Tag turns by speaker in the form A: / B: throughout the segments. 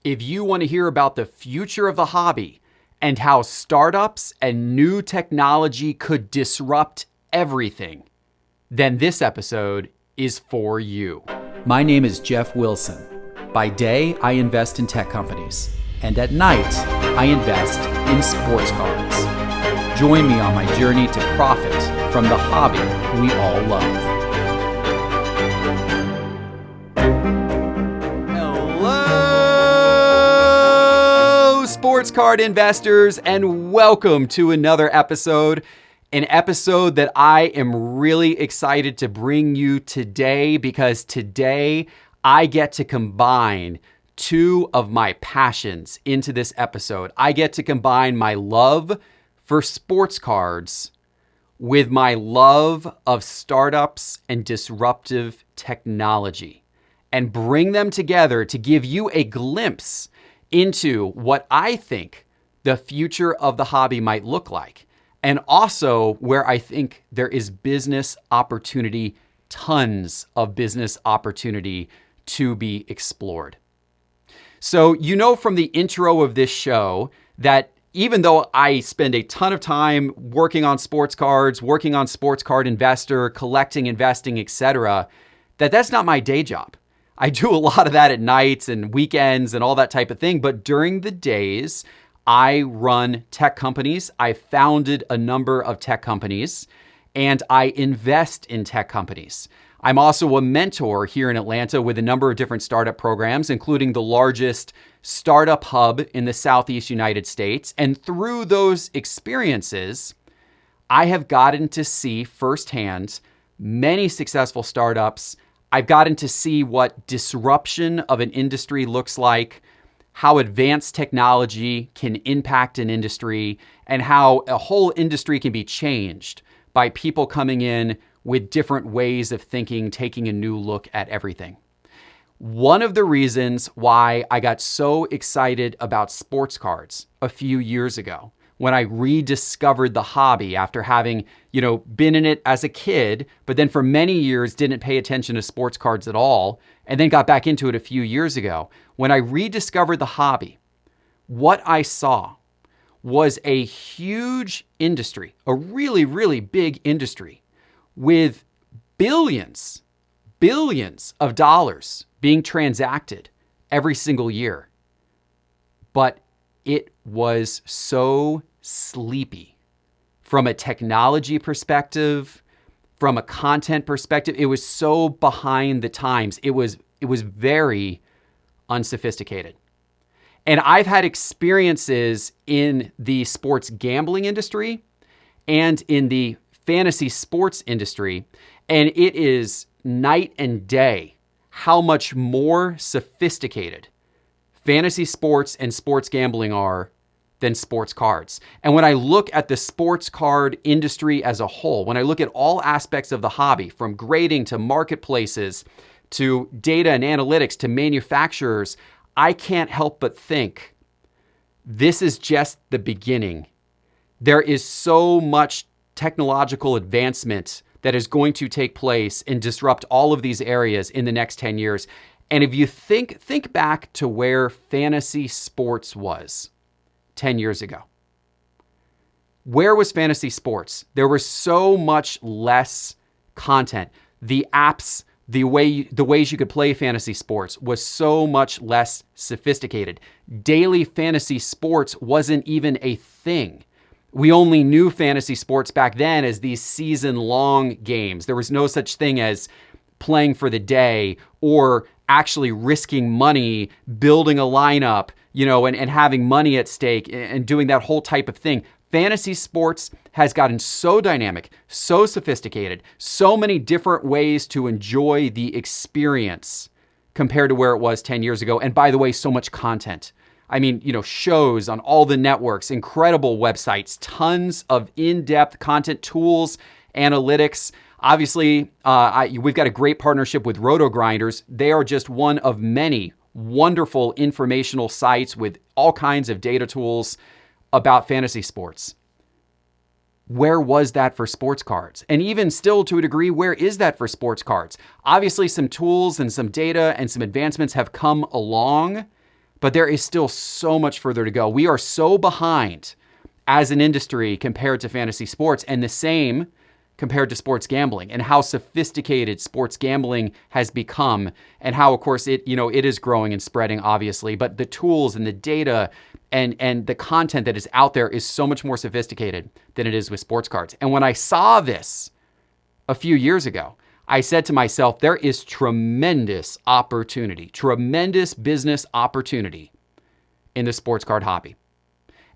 A: If you want to hear about the future of the hobby and how startups and new technology could disrupt everything, then this episode is for you. My name is Geoff Wilson. By day, I invest in tech companies, and at night, I invest in sports cards. Join me on my journey to profit from the hobby we all love. Hello, sports card investors, and welcome to another episode. An episode that I am really excited to bring you today because today I get to combine two of my passions into this episode. I get to combine my love for sports cards with my love of startups and disruptive technology and bring them together to give you a glimpse into what I think the future of the hobby might look like. And also where I think there is business opportunity, tons of business opportunity to be explored. So you know from the intro of this show that even though I spend a ton of time working on sports cards, working on sports card investor, collecting, investing, etc., that's not my day job. I do a lot of that at nights and weekends and all that type of thing. But during the days, I run tech companies. I founded a number of tech companies, and I invest in tech companies. I'm also a mentor here in Atlanta with a number of different startup programs, including the largest startup hub in the Southeast United States. And through those experiences, I have gotten to see firsthand many successful startups. I've gotten to see what disruption of an industry looks like, how advanced technology can impact an industry, and how a whole industry can be changed by people coming in with different ways of thinking, taking a new look at everything. One of the reasons why I got so excited about sports cards a few years ago, when I rediscovered the hobby after having, been in it as a kid, but then for many years didn't pay attention to sports cards at all, and then got back into it a few years ago. When I rediscovered the hobby, what I saw was a huge industry, a really, really big industry with billions of dollars being transacted every single year. But it was so sleepy from a technology perspective, from a content perspective. It was so behind the times. It was very unsophisticated. And I've had experiences in the sports gambling industry and in the fantasy sports industry, and it is night and day how much more sophisticated fantasy sports and sports gambling are than sports cards. And when I look at the sports card industry as a whole, when I look at all aspects of the hobby, from grading to marketplaces, to data and analytics, to manufacturers, I can't help but think this is just the beginning. There is so much technological advancement that is going to take place and disrupt all of these areas in the next 10 years. And if you think back to where fantasy sports was 10 years ago. Where was fantasy sports? There was so much less content. The apps, the ways you could play fantasy sports was so much less sophisticated. Daily fantasy sports wasn't even a thing. We only knew fantasy sports back then as these season-long games. There was no such thing as playing for the day or actually risking money, building a lineup, and having money at stake and doing that whole type of thing. Fantasy sports has gotten so dynamic, so sophisticated, so many different ways to enjoy the experience compared to where it was 10 years ago. And by the way, so much content. I mean, shows on all the networks, incredible websites, tons of in-depth content, tools, analytics. Obviously, we've got a great partnership with Roto Grinders. They are just one of many wonderful informational sites with all kinds of data tools about fantasy sports. Where was that for sports cards? And even still, to a degree, where is that for sports cards? Obviously, some tools and some data and some advancements have come along, but there is still so much further to go. We are so behind as an industry compared to fantasy sports, and the same compared to sports gambling, and how sophisticated sports gambling has become, and how, of course, it is growing and spreading, obviously, but the tools and the data and the content that is out there is so much more sophisticated than it is with sports cards. And when I saw this a few years ago, I said to myself, there is tremendous opportunity, tremendous business opportunity in the sports card hobby.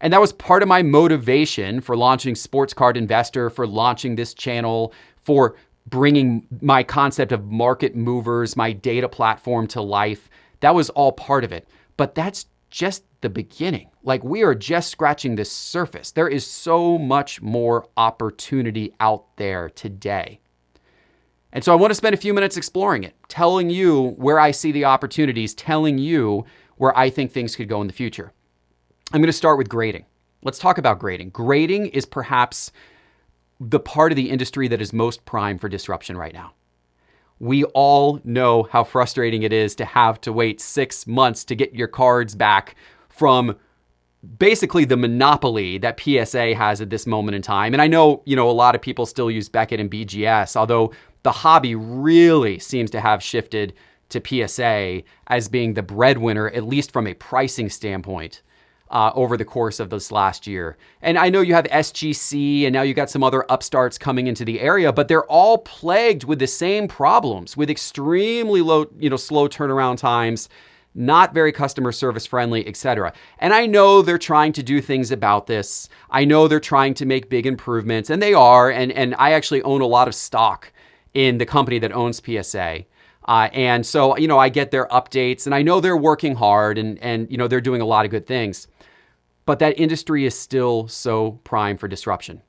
A: And that was part of my motivation for launching Sports Card Investor, for launching this channel, for bringing my concept of market movers, my data platform to life. That was all part of it. But that's just the beginning. Like, we are just scratching the surface. There is so much more opportunity out there today. And so I want to spend a few minutes exploring it, telling you where I see the opportunities, telling you where I think things could go in the future. I'm going to start with grading. Let's talk about grading. Grading is perhaps the part of the industry that is most primed for disruption right now. We all know how frustrating it is to have to wait 6 months to get your cards back from basically the monopoly that PSA has at this moment in time. And I know, a lot of people still use Beckett and BGS, although the hobby really seems to have shifted to PSA as being the breadwinner, at least from a pricing standpoint, over the course of this last year. And I know you have SGC, and now you got some other upstarts coming into the area, but they're all plagued with the same problems, with extremely low, slow turnaround times, not very customer service friendly, etc. And I know they're trying to do things about this. I know they're trying to make big improvements, and they are. And I actually own a lot of stock in the company that owns PSA. And so, I get their updates, and I know they're working hard, and they're doing a lot of good things. But that industry is still so prime for disruption.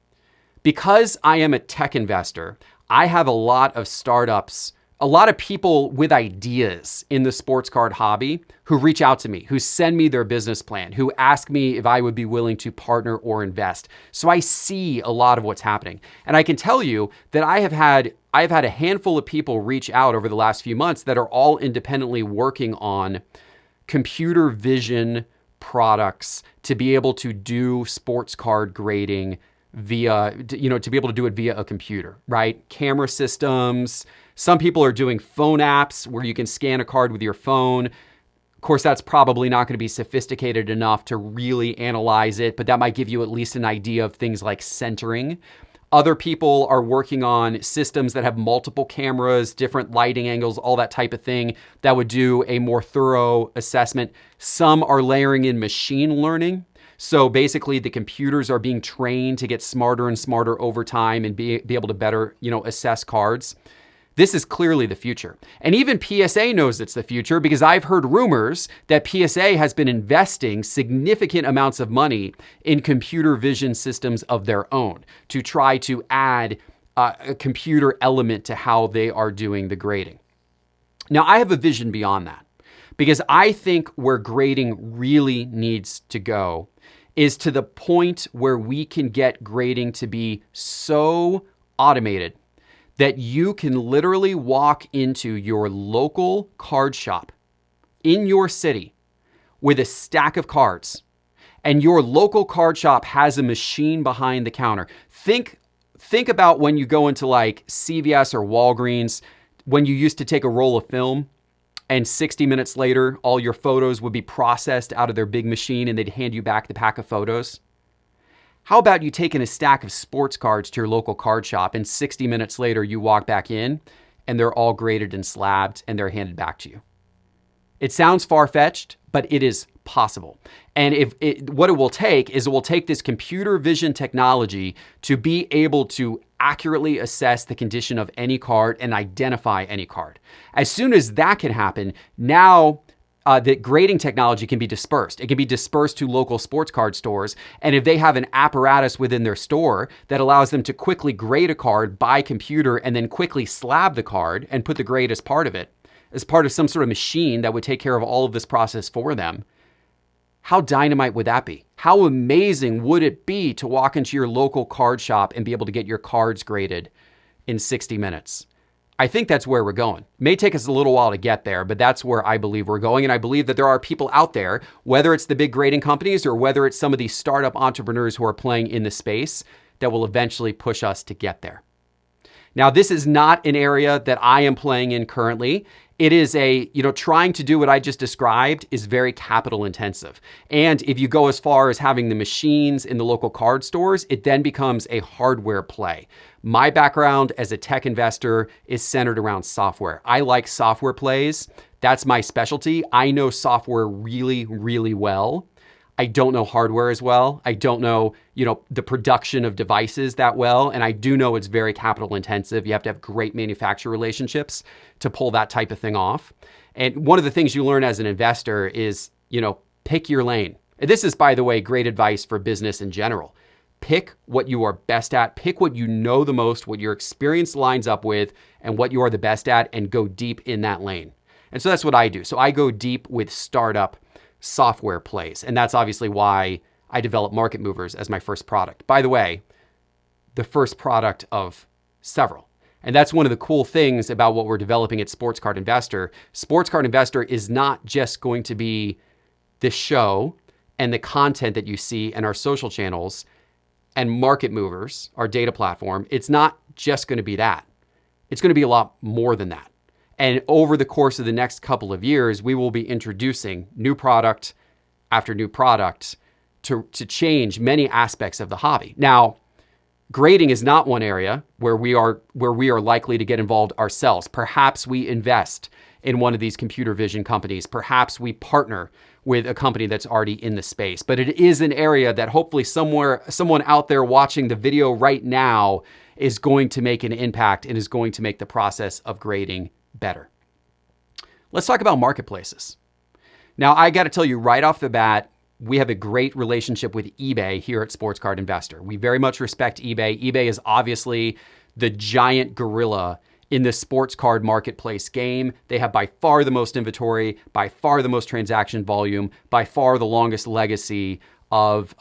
A: Because I am a tech investor, I have a lot of startups, a lot of people with ideas in the sports card hobby who reach out to me, who send me their business plan, who ask me if I would be willing to partner or invest. So I see a lot of what's happening. And I can tell you that I've had a handful of people reach out over the last few months that are all independently working on computer vision products to be able to do sports card grading via, to be able to do it via a computer, right? Camera systems. Some people are doing phone apps where you can scan a card with your phone. Of course, that's probably not going to be sophisticated enough to really analyze it, but that might give you at least an idea of things like centering. Other people are working on systems that have multiple cameras, different lighting angles, all that type of thing that would do a more thorough assessment. Some are layering in machine learning. So basically the computers are being trained to get smarter and smarter over time and be able to better, assess cards. This is clearly the future. And even PSA knows it's the future, because I've heard rumors that PSA has been investing significant amounts of money in computer vision systems of their own to try to add a computer element to how they are doing the grading. Now, I have a vision beyond that, because I think where grading really needs to go is to the point where we can get grading to be so automated that you can literally walk into your local card shop in your city with a stack of cards, and your local card shop has a machine behind the counter. Think about when you go into like CVS or Walgreens, when you used to take a roll of film and 60 minutes later, all your photos would be processed out of their big machine and they'd hand you back the pack of photos. How about you taking a stack of sports cards to your local card shop, and 60 minutes later you walk back in and they're all graded and slabbed and they're handed back to you? It sounds far-fetched, but it is possible. And what it will take this computer vision technology to be able to accurately assess the condition of any card and identify any card. As soon as that can happen, now the grading technology can be dispersed. It can be dispersed to local sports card stores. And if they have an apparatus within their store that allows them to quickly grade a card by computer and then quickly slab the card and put the grade as part of it, as part of some sort of machine that would take care of all of this process for them, how dynamite would that be? How amazing would it be to walk into your local card shop and be able to get your cards graded in 60 minutes? I think that's where we're going. It may take us a little while to get there, but that's where I believe we're going. And I believe that there are people out there, whether it's the big grading companies or whether it's some of these startup entrepreneurs who are playing in the space, that will eventually push us to get there. Now, this is not an area that I am playing in currently. It is trying to do what I just described is very capital intensive. And if you go as far as having the machines in the local card stores, it then becomes a hardware play. My background as a tech investor is centered around software. I like software plays. That's my specialty. I know software really, really well. I don't know hardware as well. I don't know, the production of devices that well. And I do know it's very capital intensive. You have to have great manufacturer relationships to pull that type of thing off. And one of the things you learn as an investor is, pick your lane. And this is, by the way, great advice for business in general. Pick what you are best at, pick what you know the most, what your experience lines up with, and what you are the best at, and go deep in that lane. And so that's what I do. So I go deep with startup software plays. And that's obviously why I developed Market Movers as my first product. By the way, the first product of several. And that's one of the cool things about what we're developing at Sports Card Investor. Sports Card Investor is not just going to be the show and the content that you see in our social channels and Market Movers, our data platform. It's not just going to be that. It's going to be a lot more than that. And over the course of the next couple of years, we will be introducing new product after new product to change many aspects of the hobby. Now, grading is not one area where we are likely to get involved ourselves. Perhaps we invest in one of these computer vision companies. Perhaps we partner with a company that's already in the space. But it is an area that hopefully someone out there watching the video right now is going to make an impact and is going to make the process of grading better. Let's talk about marketplaces. Now, I got to tell you right off the bat, we have a great relationship with eBay here at Sports Card Investor. We very much respect eBay. eBay is obviously the giant gorilla in the sports card marketplace game. They have by far the most inventory, by far the most transaction volume, by far the longest legacy of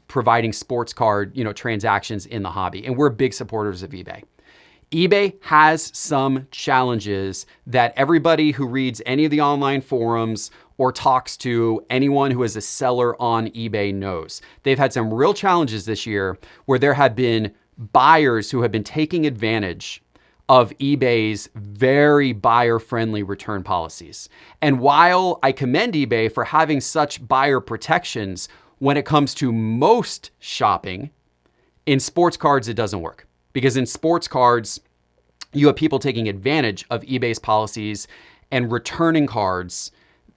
A: providing sports card transactions in the hobby. And we're big supporters of eBay. eBay has some challenges that everybody who reads any of the online forums or talks to anyone who is a seller on eBay knows. They've had some real challenges this year where there have been buyers who have been taking advantage of eBay's very buyer-friendly return policies. And while I commend eBay for having such buyer protections, when it comes to most shopping, in sports cards, it doesn't work. Because in sports cards, you have people taking advantage of eBay's policies and returning cards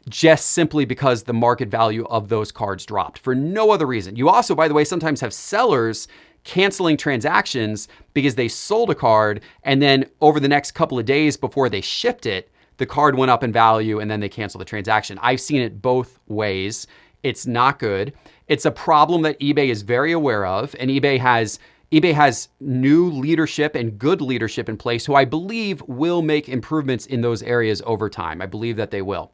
A: just simply because the market value of those cards dropped for no other reason. You also, by the way, sometimes have sellers canceling transactions because they sold a card and then over the next couple of days before they shipped it, the card went up in value and then they cancel the transaction. I've seen it both ways. It's not good. It's a problem that eBay is very aware of, and eBay has new leadership and good leadership in place who I believe will make improvements in those areas over time. I believe that they will.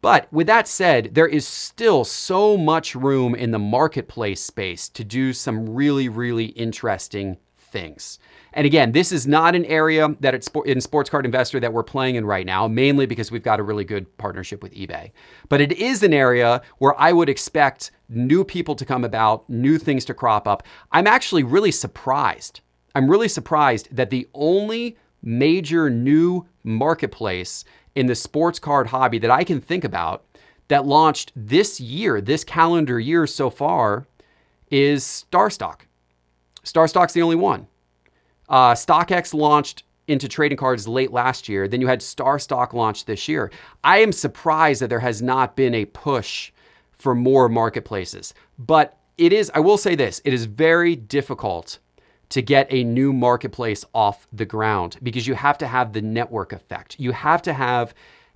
A: But with that said, there is still so much room in the marketplace space to do some really, really interesting things. And again, this is not an area that in Sports Card Investor that we're playing in right now, mainly because we've got a really good partnership with eBay. But it is an area where I would expect new people to come about, new things to crop up. I'm actually really surprised. I'm really surprised that the only major new marketplace in the sports card hobby that I can think about that launched this year, this calendar year so far, is StarStock. StarStock's the only one. StockX launched into trading cards late last year. Then you had StarStock launch this year. I am surprised that there has not been a push for more marketplaces. But I will say this, it is very difficult to get a new marketplace off the ground because you have to have the network effect. You have to have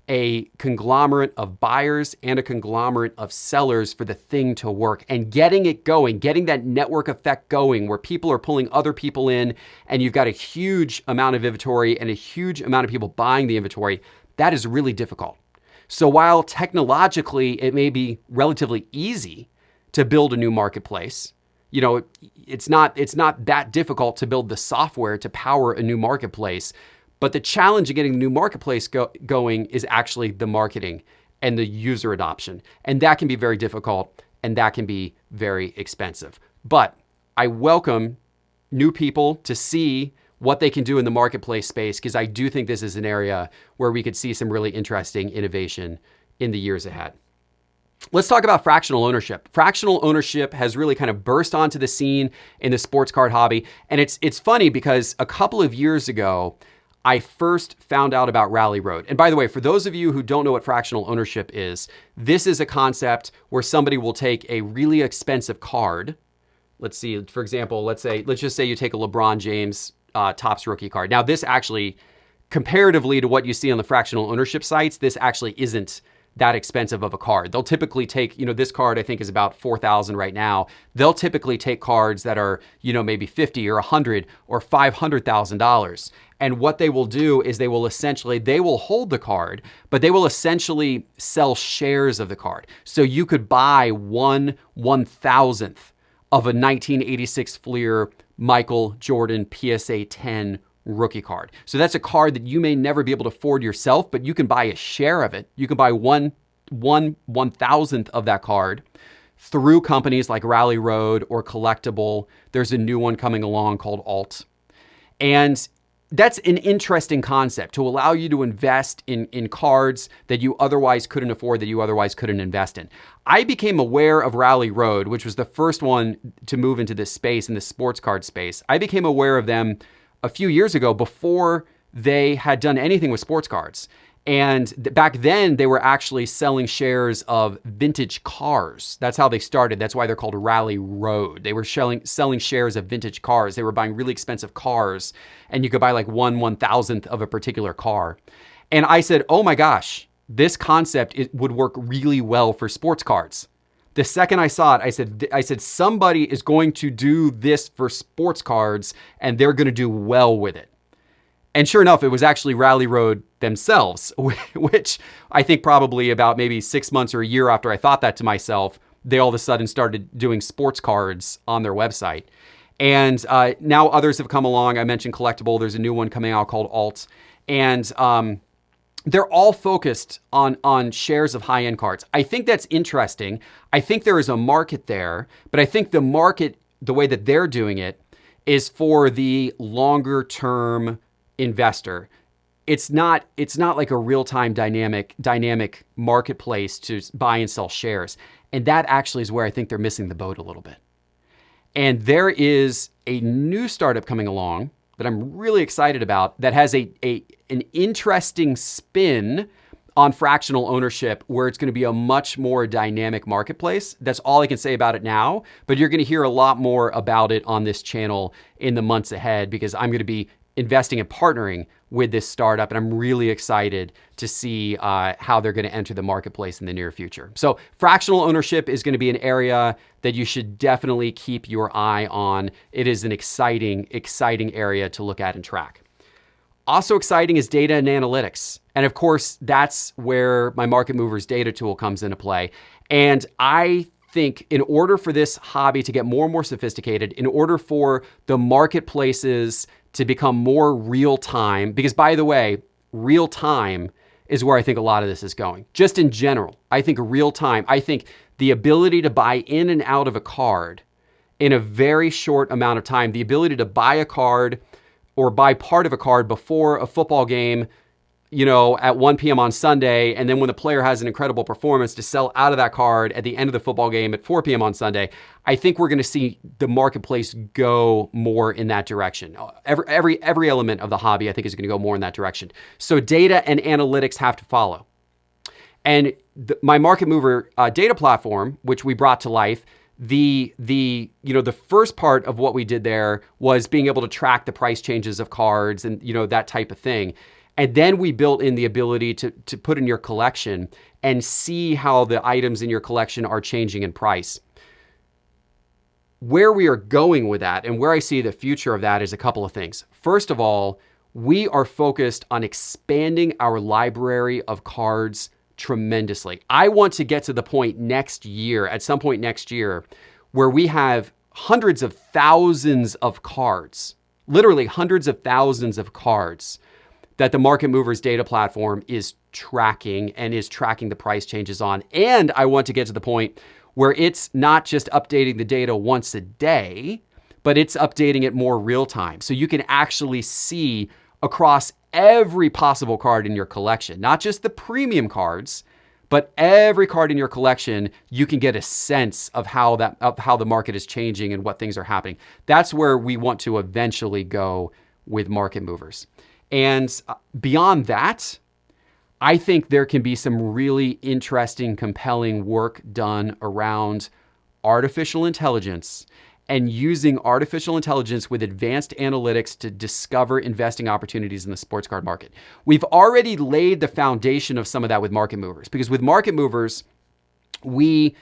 A: a conglomerate of buyers and a conglomerate of sellers for the thing to work. And getting it going, getting that network effect going where people are pulling other people in and you've got a huge amount of inventory and a huge amount of people buying the inventory, that is really difficult. So while technologically it may be relatively easy to build a new marketplace, it's not that difficult to build the software to power a new marketplace. But the challenge of getting the new marketplace going is actually the marketing and the user adoption. And that can be very difficult and that can be very expensive. But I welcome new people to see what they can do in the marketplace space, because I do think this is an area where we could see some really interesting innovation in the years ahead. Let's talk about fractional ownership. Fractional ownership has really kind of burst onto the scene in the sports card hobby. And it's funny because a couple of years ago, I first found out about Rally Road. And by the way, for those of you who don't know what fractional ownership is, this is a concept where somebody will take a really expensive card. Let's see, for example, let's just say you take a LeBron James Topps rookie card. Now, this actually, comparatively to what you see on the fractional ownership sites, this actually isn't that expensive of a card. They'll typically take, this card I think is about $4,000 right now. They'll typically take cards that are, maybe $50 or $100 or $500,000. And what they will do is they will hold the card, but they will essentially sell shares of the card. So you could buy 1/1000th of a 1986 Fleer Michael Jordan PSA 10 rookie card. So that's a card that you may never be able to afford yourself, but you can buy a share of it. You can buy 1/1000th of that card through companies like Rally Road or Collectible. There's a new one coming along called Alt. And that's an interesting concept, to allow you to invest in cards that you otherwise couldn't afford, that you otherwise couldn't invest in. I became aware of Rally Road, which was the first one to move into this space, in the sports card space. I became aware of them a few years ago, before they had done anything with sports cards. And back then, they were actually selling shares of vintage cars. That's how they started. That's why they're called Rally Road. They were selling shares of vintage cars. They were buying really expensive cars, and you could buy like 1/1000th of a particular car. And I said, oh my gosh, this concept would work really well for sports cards. The second I saw it, I said, somebody is going to do this for sports cards, and they're going to do well with it. And sure enough, it was actually Rally Road themselves, which I think probably about maybe 6 months or a year after I thought that to myself, they all of a sudden started doing sports cards on their website. And now others have come along. I mentioned Collectible. There's a new one coming out called Alt. And they're all focused on shares of high-end cards. I think that's interesting. I think there is a market there, but I think the market, the way that they're doing it, is for the longer-term investor. It's not like a real-time dynamic marketplace to buy and sell shares. And that actually is where I think they're missing the boat a little bit. And there is a new startup coming along that I'm really excited about that has an interesting spin on fractional ownership, where it's going to be a much more dynamic marketplace. That's all I can say about it now, but you're going to hear a lot more about it on this channel in the months ahead, because I'm going to be investing and partnering with this startup, and I'm really excited to see how they're going to enter the marketplace in the near future. So fractional ownership is going to be an area that you should definitely keep your eye on. It is an exciting area to look at and track. Also exciting is data and analytics. And of course, that's where my Market Movers data tool comes into play. And I think in order for this hobby to get more and more sophisticated, in order for the marketplaces to become more real time, because by the way, real time is where I think a lot of this is going. Just in general, I think real time, I think the ability to buy in and out of a card in a very short amount of time, the ability to buy a card or buy part of a card before a football game, at 1 p.m. on Sunday, and then when the player has an incredible performance, to sell out of that card at the end of the football game at 4 p.m. on Sunday. I think we're going to see the marketplace go more in that direction. Every element of the hobby, I think, is going to go more in that direction. So data and analytics have to follow. And my Market Mover data platform, which we brought to life, the first part of what we did there was being able to track the price changes of cards and that type of thing. And then we built in the ability to put in your collection and see how the items in your collection are changing in price. Where we are going with that and where I see the future of that is a couple of things. First of all, we are focused on expanding our library of cards tremendously. I want to get to the point at some point next year, where we have hundreds of thousands of cards, literally hundreds of thousands of cards, that the Market Movers data platform is tracking and is tracking the price changes on. And I want to get to the point where it's not just updating the data once a day, but it's updating it more real time. So you can actually see across every possible card in your collection, not just the premium cards, but every card in your collection, you can get a sense of how the market is changing and what things are happening. That's where we want to eventually go with Market Movers. And beyond that, I think there can be some really interesting, compelling work done around artificial intelligence and using artificial intelligence with advanced analytics to discover investing opportunities in the sports card market. We've already laid the foundation of some of that with Market Movers, because with Market Movers, we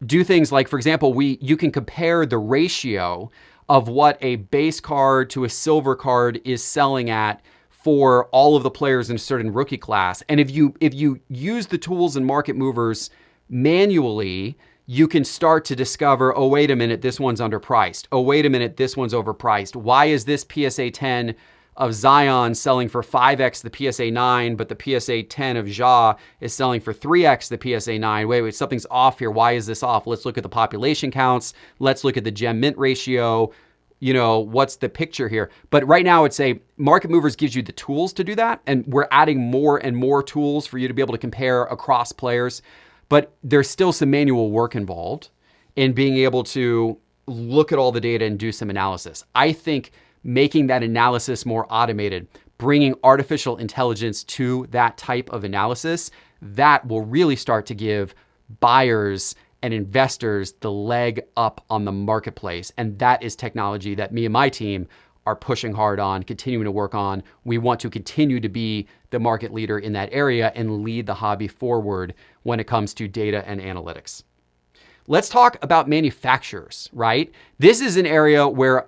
A: do things like, for example, you can compare the ratio of what a base card to a silver card is selling at for all of the players in a certain rookie class. And if you use the tools in Market Movers manually, you can start to discover, oh, wait a minute, this one's underpriced. Oh, wait a minute, this one's overpriced. Why is this PSA 10 of Zion selling for 5x the PSA 9, but the PSA 10 of Ja is selling for 3x the PSA 9? Wait, something's off here. Why is this off? Let's look at the population counts. Let's look at the gem mint ratio. What's the picture here? But right now, it's Market Movers gives you the tools to do that. And we're adding more and more tools for you to be able to compare across players. But there's still some manual work involved in being able to look at all the data and do some analysis. I think making that analysis more automated, bringing artificial intelligence to that type of analysis, that will really start to give buyers and investors the leg up on the marketplace. And that is technology that me and my team are pushing hard on, continuing to work on. We want to continue to be the market leader in that area and lead the hobby forward when it comes to data and analytics. Let's talk about manufacturers, right? This is an area where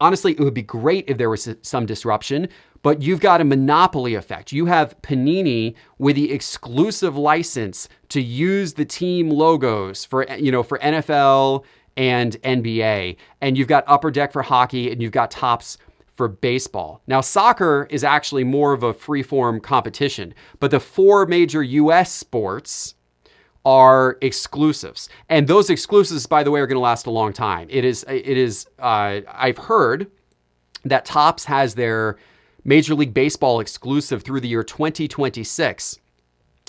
A: honestly, it would be great if there was some disruption, but you've got a monopoly effect. You have Panini with the exclusive license to use the team logos for NFL and NBA, and you've got Upper Deck for hockey, and you've got Topps for baseball. Now, soccer is actually more of a free-form competition, but the 4 major US sports are exclusives. And those exclusives, by the way, are going to last a long time. I've heard that Topps has their Major League Baseball exclusive through the year 2026,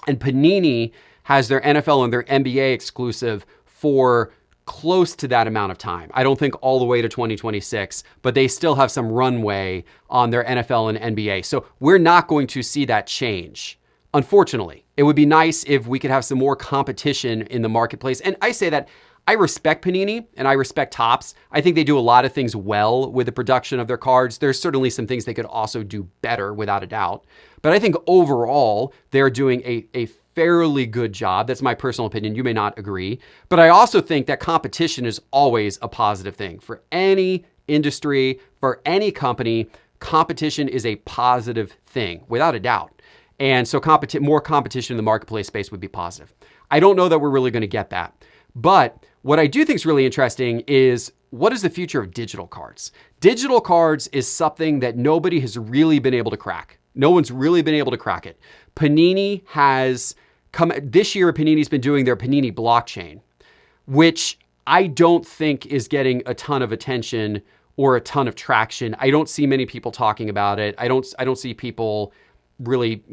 A: and Panini has their NFL and their NBA exclusive for close to that amount of time. I don't think all the way to 2026, but they still have some runway on their NFL and NBA. So we're not going to see that change. Unfortunately, it would be nice if we could have some more competition in the marketplace. And I say that I respect Panini and I respect Topps. I think they do a lot of things well with the production of their cards. There's certainly some things they could also do better, without a doubt. But I think overall, they're doing a fairly good job. That's my personal opinion. You may not agree. But I also think that competition is always a positive thing. For any industry, for any company, competition is a positive thing, without a doubt. And so more competition in the marketplace space would be positive. I don't know that we're really going to get that. But what I do think is really interesting is, what is the future of digital cards? Digital cards is something that nobody has really been able to crack. No one's really been able to crack it. Panini has come, this year Panini's been doing their Panini blockchain, which I don't think is getting a ton of attention or a ton of traction. I don't see many people talking about it. I don't see people really,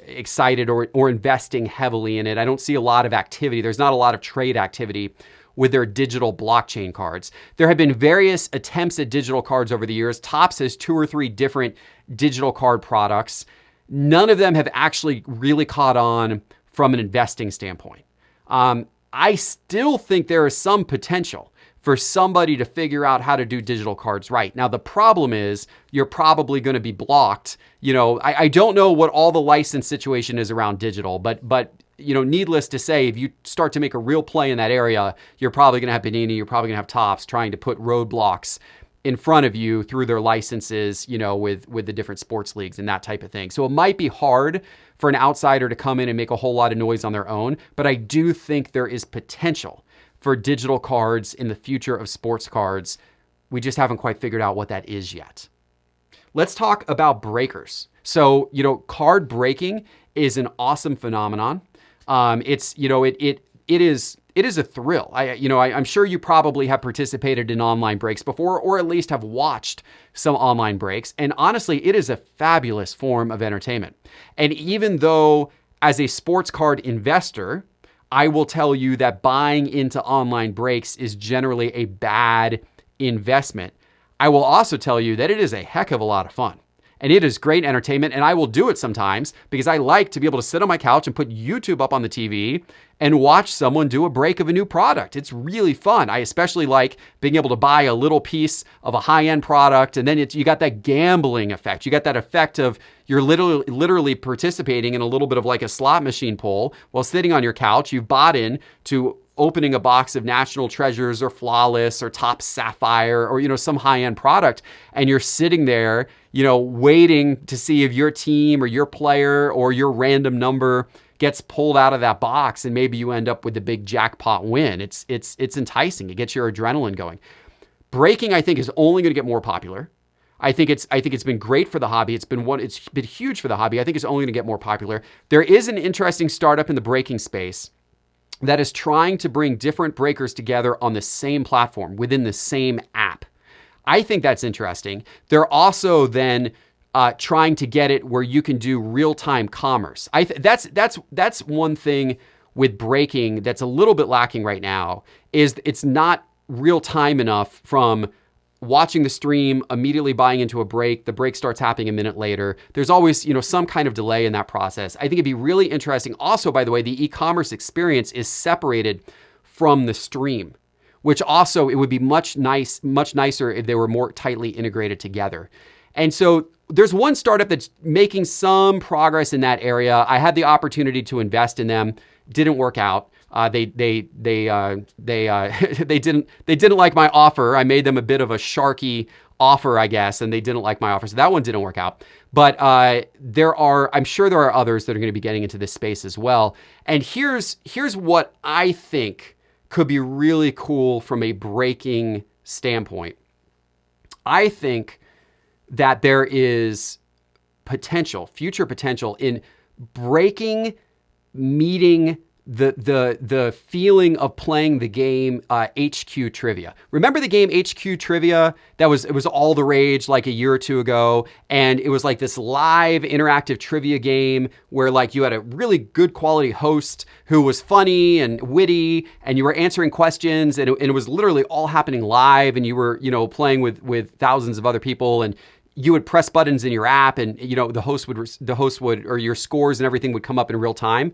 A: excited or investing heavily in it. I don't see a lot of activity. There's not a lot of trade activity with their digital blockchain cards. There have been various attempts at digital cards over the years. Topps has 2 or 3 different digital card products. None of them have actually really caught on from an investing standpoint. I still think there is some potential for somebody to figure out how to do digital cards right. Now, the problem is you're probably going to be blocked. I don't know what all the license situation is around digital, but needless to say, if you start to make a real play in that area, you're probably going to have Panini, you're probably going to have Topps trying to put roadblocks in front of you through their licenses, with the different sports leagues and that type of thing. So it might be hard for an outsider to come in and make a whole lot of noise on their own, but I do think there is potential for digital cards in the future of sports cards. We just haven't quite figured out what that is yet. Let's talk about breakers. So, card breaking is an awesome phenomenon. It is a thrill. I'm sure you probably have participated in online breaks before, or at least have watched some online breaks. And honestly, it is a fabulous form of entertainment. And even though as a sports card investor, I will tell you that buying into online breaks is generally a bad investment, I will also tell you that it is a heck of a lot of fun. And it is great entertainment, and I will do it sometimes because I like to be able to sit on my couch and put YouTube up on the TV and watch someone do a break of a new product. It's really fun. I especially like being able to buy a little piece of a high-end product, and then you got that gambling effect. You got that effect of you're literally participating in a little bit of like a slot machine pull while sitting on your couch. You've bought in to opening a box of National Treasures or Flawless or Top Sapphire or, some high-end product. And you're sitting there, waiting to see if your team or your player or your random number gets pulled out of that box. And maybe you end up with the big jackpot win. It's enticing. It gets your adrenaline going. Breaking, I think, is only going to get more popular. I think it's been great for the hobby. It's been huge for the hobby. I think it's only going to get more popular. There is an interesting startup in the breaking space that is trying to bring different breakers together on the same platform within the same app. I think that's interesting. They're also then trying to get it where you can do real-time commerce. That's one thing with breaking that's a little bit lacking right now, is it's not real-time enough from watching the stream, immediately buying into a break. The break starts happening a minute later. There's always, some kind of delay in that process. I think it'd be really interesting. Also, by the way, the e-commerce experience is separated from the stream, which also it would be much nicer if they were more tightly integrated together. And so there's one startup that's making some progress in that area. I had the opportunity to invest in them. Didn't work out. They didn't like my offer. I made them a bit of a sharky offer, I guess, and they didn't like my offer. So that one didn't work out. But I'm sure there are others that are going to be getting into this space as well. And here's what I think could be really cool from a breaking standpoint. I think that there is future potential in breaking meeting the feeling of playing the game HQ Trivia. Remember the game HQ Trivia? It was all the rage like a year or two ago, and it was like this live interactive trivia game where like you had a really good quality host who was funny and witty, and you were answering questions, and it was literally all happening live, and you were playing with thousands of other people, and you would press buttons in your app, and the host would or your scores and everything would come up in real time.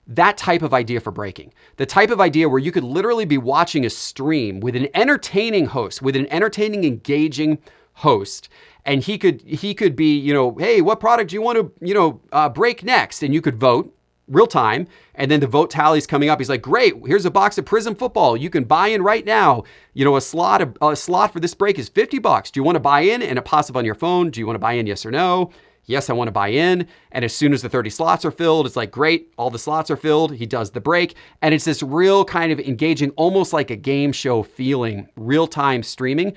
A: That type of idea for breaking. The type of idea where you could literally be watching a stream with an entertaining host, with an entertaining, engaging host. And he could be, hey, what product do you want to, break next? And you could vote real time. And then the vote tally's coming up. He's like, great, here's a box of Prism football. You can buy in right now. A slot for this break is $50. Do you want to buy in? And it pops up on your phone. Do you want to buy in? Yes or no? Yes, I want to buy in. And as soon as the 30 slots are filled, it's like, great, all the slots are filled. He does the break. And it's this real kind of engaging, almost like a game show feeling, real-time streaming.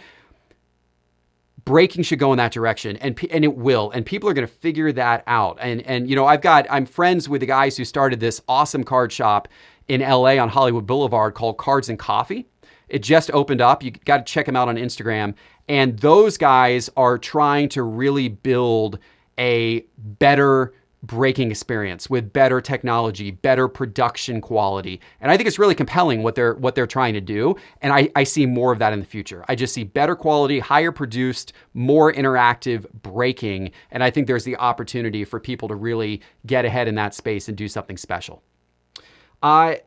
A: Breaking should go in that direction, and it will. And people are going to figure that out. And I'm friends with the guys who started this awesome card shop in LA on Hollywood Boulevard called Cards and Coffee. It just opened up. You got to check them out on Instagram. And those guys are trying to really build a better breaking experience with better technology, better production quality. And I think it's really compelling what they're trying to do. And I see more of that in the future. I just see better quality, higher produced, more interactive breaking. And I think there's the opportunity for people to really get ahead in that space and do something special.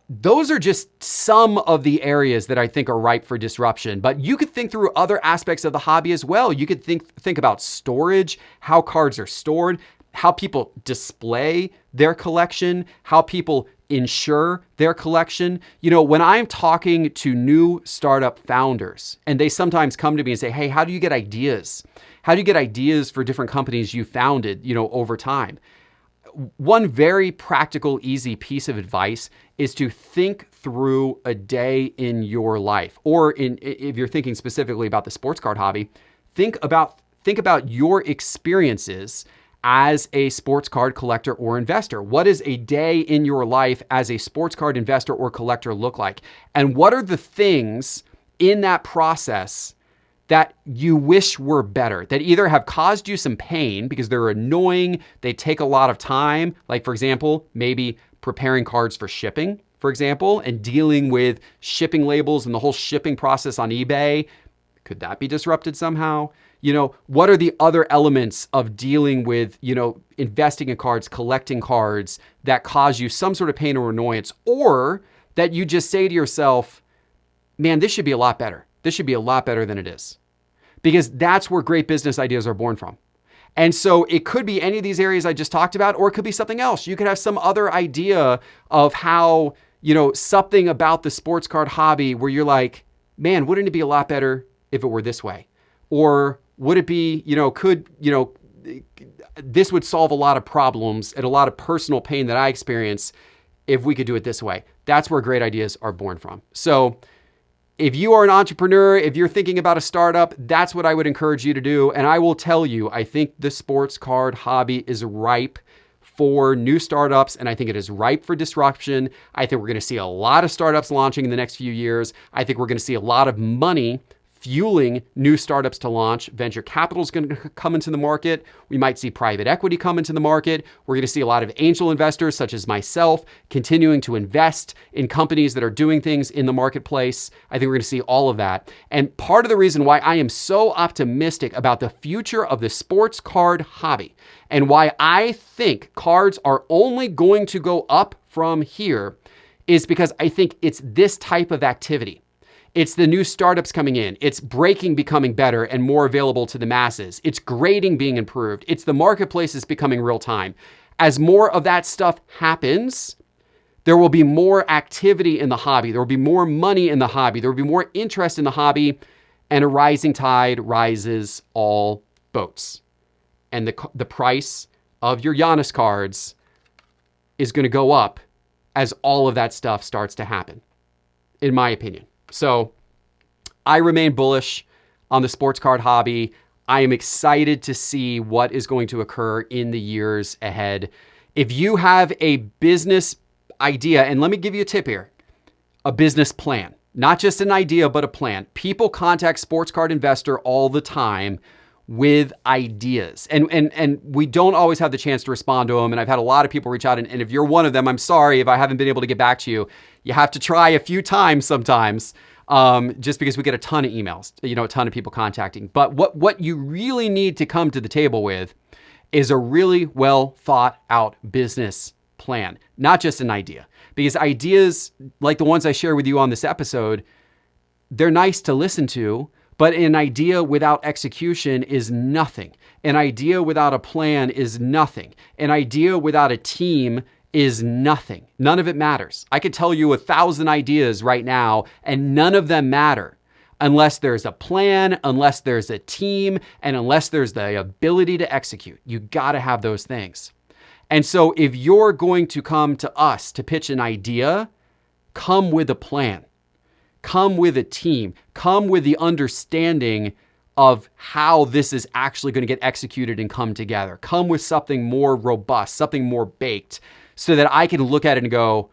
A: Those are just some of the areas that I think are ripe for disruption, but you could think through other aspects of the hobby as well. You could think about storage, how cards are stored, how people display their collection, how people insure their collection. When I'm talking to new startup founders, and they sometimes come to me and say, hey, how do you get ideas? How do you get ideas for different companies you founded, over time? One very practical, easy piece of advice is to think through a day in your life, or if you're thinking specifically about the sports card hobby, think about your experiences as a sports card collector or investor? What does a day in your life as a sports card investor or collector look like? And what are the things in that process that you wish were better, that either have caused you some pain because they're annoying, they take a lot of time, like for example, maybe preparing cards for shipping, for example, and dealing with shipping labels and the whole shipping process on eBay. Could that be disrupted somehow? What are the other elements of dealing with, investing in cards, collecting cards that cause you some sort of pain or annoyance, or that you just say to yourself, man, this should be a lot better. This should be a lot better than it is. Because that's where great business ideas are born from. And so it could be any of these areas I just talked about, or it could be something else. You could have some other idea of how, something about the sports card hobby where you're like, man, wouldn't it be a lot better if it were this way? Or would it be, this would solve a lot of problems and a lot of personal pain that I experience if we could do it this way. That's where great ideas are born from. So if you are an entrepreneur, if you're thinking about a startup, that's what I would encourage you to do. And I will tell you, I think the sports card hobby is ripe for new startups, and I think it is ripe for disruption. I think we're going to see a lot of startups launching in the next few years. I think we're going to see a lot of money fueling new startups to launch. Venture capital is going to come into the market. We might see private equity come into the market. We're going to see a lot of angel investors, such as myself, continuing to invest in companies that are doing things in the marketplace. I think we're going to see all of that. And part of the reason why I am so optimistic about the future of the sports card hobby and why I think cards are only going to go up from here is because I think it's this type of activity. It's the new startups coming in. It's breaking becoming better and more available to the masses. It's grading being improved. It's the marketplaces becoming real time. As more of that stuff happens, there will be more activity in the hobby. There will be more money in the hobby. There will be more interest in the hobby, and a rising tide rises all boats. And the price of your Giannis cards is going to go up as all of that stuff starts to happen, in my opinion. So I remain bullish on the sports card hobby. I am excited to see what is going to occur in the years ahead. If you have a business idea, and let me give you a tip here, a business plan, not just an idea, but a plan. People contact Sports Card Investor all the time with ideas. And we don't always have the chance to respond to them. And I've had a lot of people reach out. And if you're one of them, I'm sorry if I haven't been able to get back to you. You have to try a few times sometimes, just because we get a ton of emails, a ton of people contacting. But what you really need to come to the table with is a really well thought out business plan, not just an idea. Because ideas like the ones I share with you on this episode, they're nice to listen to, but an idea without execution is nothing. An idea without a plan is nothing. An idea without a team is nothing. None of it matters. I could tell you 1,000 ideas right now, and none of them matter unless there's a plan, unless there's a team, and unless there's the ability to execute. You got to have those things. And so if you're going to come to us to pitch an idea, come with a plan. Come with a team. Come with the understanding of how this is actually going to get executed and come together. Come with something more robust, something more baked, so that I can look at it and go,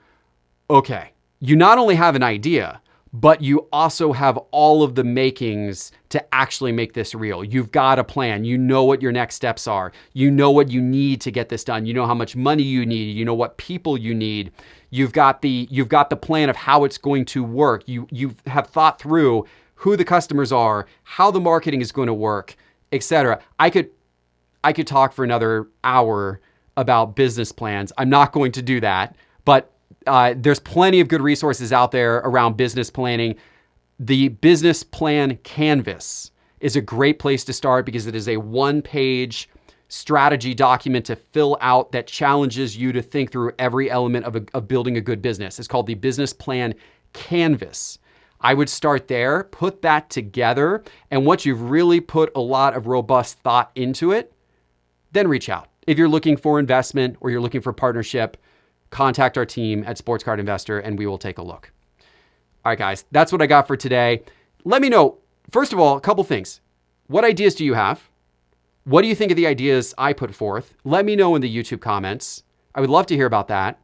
A: okay, you not only have an idea, but you also have all of the makings to actually make this real. You've got a plan. You know what your next steps are. You know what you need to get this done. You know how much money you need. You know what people you need. You've got the plan of how it's going to work. You have thought through who the customers are, how the marketing is going to work, etc. I could talk for another hour about business plans. I'm not going to do that, but there's plenty of good resources out there around business planning. The business plan canvas is a great place to start because it is a one-page strategy document to fill out that challenges you to think through every element of building a good business. It's called the business plan canvas. I would start there, put that together, and once you've really put a lot of robust thought into it, then reach out. If you're looking for investment or you're looking for partnership, contact our team at Sports Card Investor and we will take a look. All right, guys, that's what I got for today. Let me know, first of all, a couple things. What ideas do you have? What do you think of the ideas I put forth? Let me know in the YouTube comments. I would love to hear about that.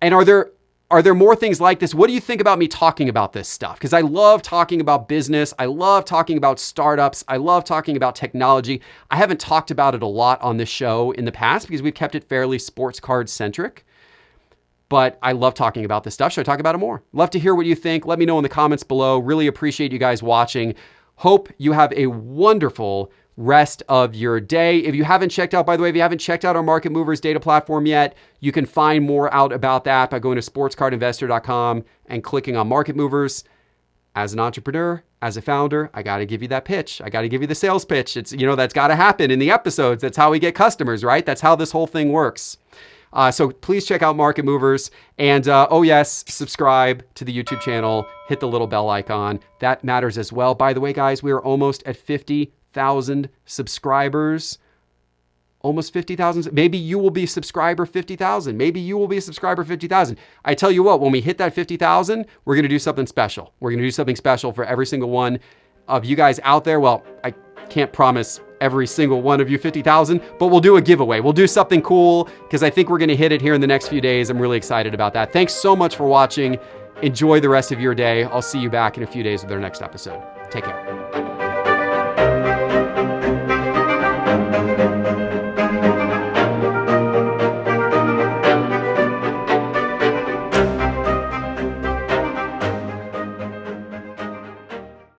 A: And are there more things like this? What do you think about me talking about this stuff? Because I love talking about business. I love talking about startups. I love talking about technology. I haven't talked about it a lot on this show in the past because we've kept it fairly sports card centric. But I love talking about this stuff. Should I talk about it more? Love to hear what you think. Let me know in the comments below. Really appreciate you guys watching. Hope you have a wonderful rest of your day. If you haven't checked out, by the way, if you haven't checked out our Market Movers data platform yet, you can find more out about that by going to sportscardinvestor.com and clicking on Market Movers. As an entrepreneur, as a founder, I got to give you that pitch. I got to give you the sales pitch. It's, that's got to happen in the episodes. That's how we get customers, right? That's how this whole thing works. So please check out Market Movers. And oh yes, subscribe to the YouTube channel. Hit the little bell icon. That matters as well. By the way, guys, we are almost at 50,000 subscribers. Almost 50,000. Maybe you will be subscriber 50,000. Maybe you will be a subscriber 50,000. I tell you what, when we hit that 50,000, we're going to do something special. We're going to do something special for every single one of you guys out there. Well, I can't promise every single one of you 50,000, but we'll do a giveaway. We'll do something cool because I think we're going to hit it here in the next few days. I'm really excited about that. Thanks so much for watching. Enjoy the rest of your day. I'll see you back in a few days with our next episode. Take care.